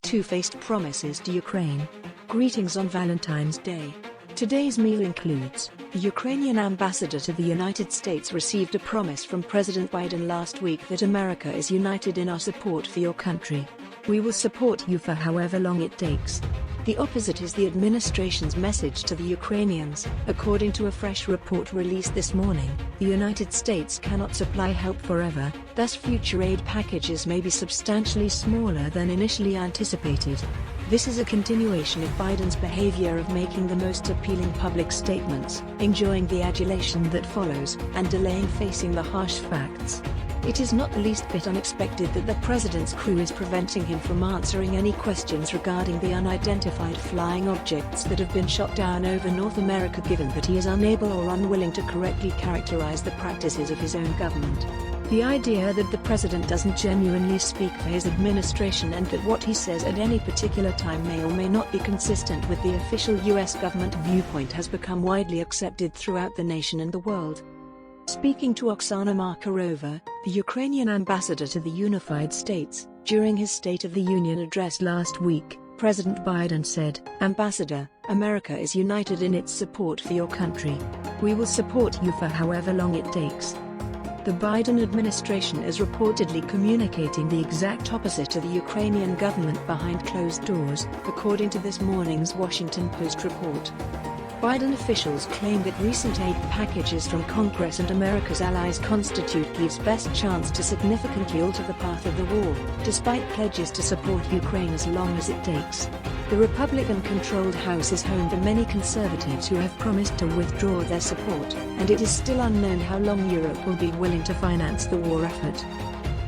two-faced promises to Ukraine. Greetings on Valentine's Day. Today's meal includes: the Ukrainian ambassador to the United States received a promise from President Biden last week that America is united in our support for your country. We will support you for however long it takes. The opposite is the administration's message to the Ukrainians. According to a fresh report released this morning, the United States cannot supply help forever, thus future aid packages may be substantially smaller than initially anticipated. This is a continuation of Biden's behavior of making the most appealing public statements, enjoying the adulation that follows, and delaying facing the harsh facts. It is not the least bit unexpected that the president's crew is preventing him from answering any questions regarding the unidentified flying objects that have been shot down over North America, given that he is unable or unwilling to correctly characterize the practices of his own government. The idea that the president doesn't genuinely speak for his administration and that what he says at any particular time may or may not be consistent with the official U.S. government viewpoint has become widely accepted throughout the nation and the world. Speaking to Oksana Markarova, the Ukrainian ambassador to the United States, during his State of the Union address last week, President Biden said, "Ambassador, America is united in its support for your country. We will support you for however long it takes." The Biden administration is reportedly communicating the exact opposite to the Ukrainian government behind closed doors, according to this morning's Washington Post report. Biden officials claim that recent aid packages from Congress and America's allies constitute Kyiv's best chance to significantly alter the path of the war, despite pledges to support Ukraine as long as it takes. The Republican-controlled House is home to many conservatives who have promised to withdraw their support, and it is still unknown how long Europe will be willing to finance the war effort.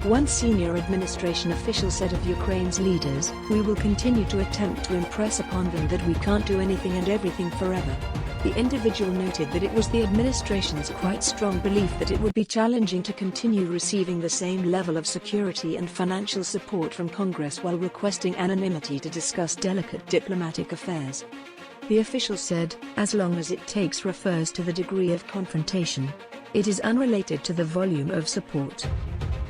One senior administration official said of Ukraine's leaders, "We will continue to attempt to impress upon them that we can't do anything and everything forever." The individual noted that it was the administration's quite strong belief that it would be challenging to continue receiving the same level of security and financial support from Congress while requesting anonymity to discuss delicate diplomatic affairs. The official said, "As long as it takes" refers to the degree of confrontation. It is unrelated to the volume of support.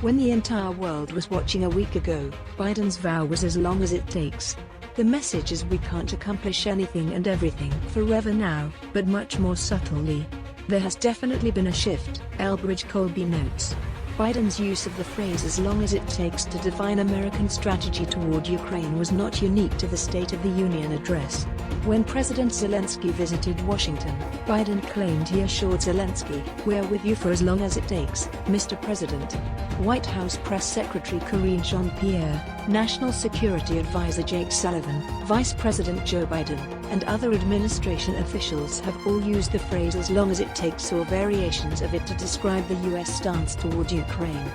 When the entire world was watching a week ago, Biden's vow was "as long as it takes." The message is we can't accomplish anything and everything forever now, but much more subtly. There has definitely been a shift, Elbridge Colby notes. Biden's use of the phrase "as long as it takes" to define American strategy toward Ukraine was not unique to the State of the Union address. When President Zelensky visited Washington, Biden claimed he assured Zelensky, "We're with you for as long as it takes, Mr. President." White House Press Secretary Karine Jean-Pierre, National Security Advisor Jake Sullivan, Vice President Joe Biden, and other administration officials have all used the phrase "as long as it takes" or variations of it to describe the U.S. stance toward Ukraine.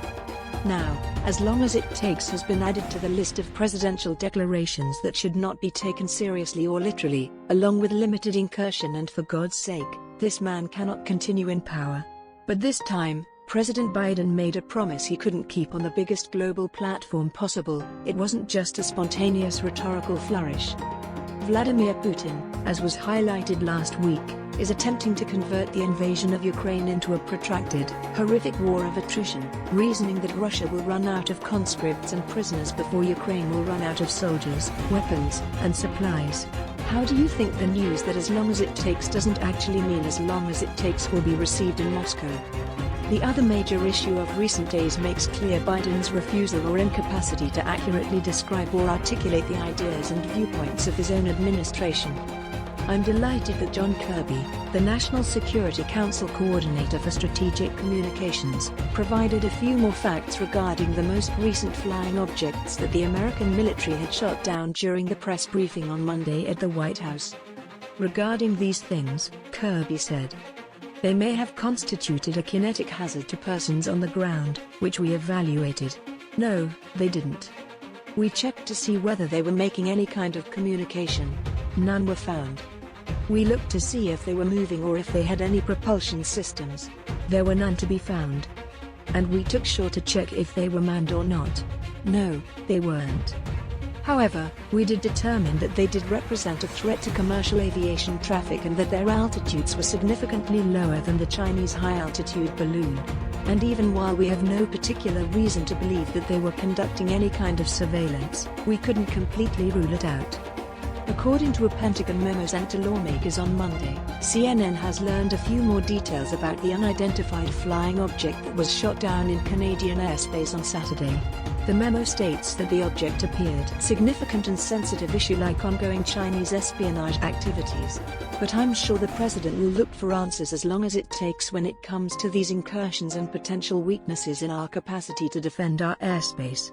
Now, "as long as it takes" has been added to the list of presidential declarations that should not be taken seriously or literally, along with "limited incursion" and "for God's sake, this man cannot continue in power." But this time, President Biden made a promise he couldn't keep on the biggest global platform possible. It wasn't just a spontaneous rhetorical flourish. Vladimir Putin, as was highlighted last week, is attempting to convert the invasion of Ukraine into a protracted, horrific war of attrition, reasoning that Russia will run out of conscripts and prisoners before Ukraine will run out of soldiers, weapons, and supplies. How do you think the news that "as long as it takes" doesn't actually mean "as long as it takes" will be received in Moscow? The other major issue of recent days makes clear Biden's refusal or incapacity to accurately describe or articulate the ideas and viewpoints of his own administration. I'm delighted that John Kirby, the National Security Council Coordinator for Strategic Communications, provided a few more facts regarding the most recent flying objects that the American military had shot down during the press briefing on Monday at the White House. Regarding these things, Kirby said, "They may have constituted a kinetic hazard to persons on the ground, which we evaluated. No, they didn't. We checked to see whether they were making any kind of communication. None were found. We looked to see if they were moving or if they had any propulsion systems. There were none to be found. And we took sure to check if they were manned or not. No, they weren't. However, we did determine that they did represent a threat to commercial aviation traffic and that their altitudes were significantly lower than the Chinese high-altitude balloon." And even while we have no particular reason to believe that they were conducting any kind of surveillance, we couldn't completely rule it out. According to a Pentagon memo sent to lawmakers on Monday, CNN has learned a few more details about the unidentified flying object that was shot down in Canadian airspace on Saturday. The memo states that the object appeared significant and sensitive issue like ongoing Chinese espionage activities. But I'm sure the president will look for answers as long as it takes when it comes to these incursions and potential weaknesses in our capacity to defend our airspace.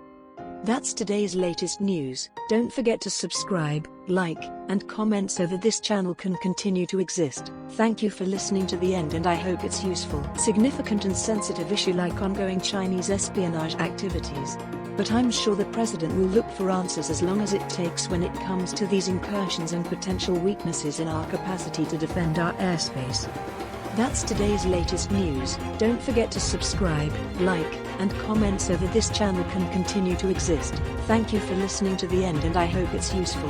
That's today's latest news. Don't forget to subscribe, like, and comment so that this channel can continue to exist. Thank you for listening to the end and I hope it's useful. Significant and sensitive issue like ongoing Chinese espionage activities. But I'm sure the president will look for answers as long as it takes when it comes to these incursions and potential weaknesses in our capacity to defend our airspace. That's today's latest news. Don't forget to subscribe, like, and comment so that this channel can continue to exist. Thank you for listening to the end and I hope it's useful.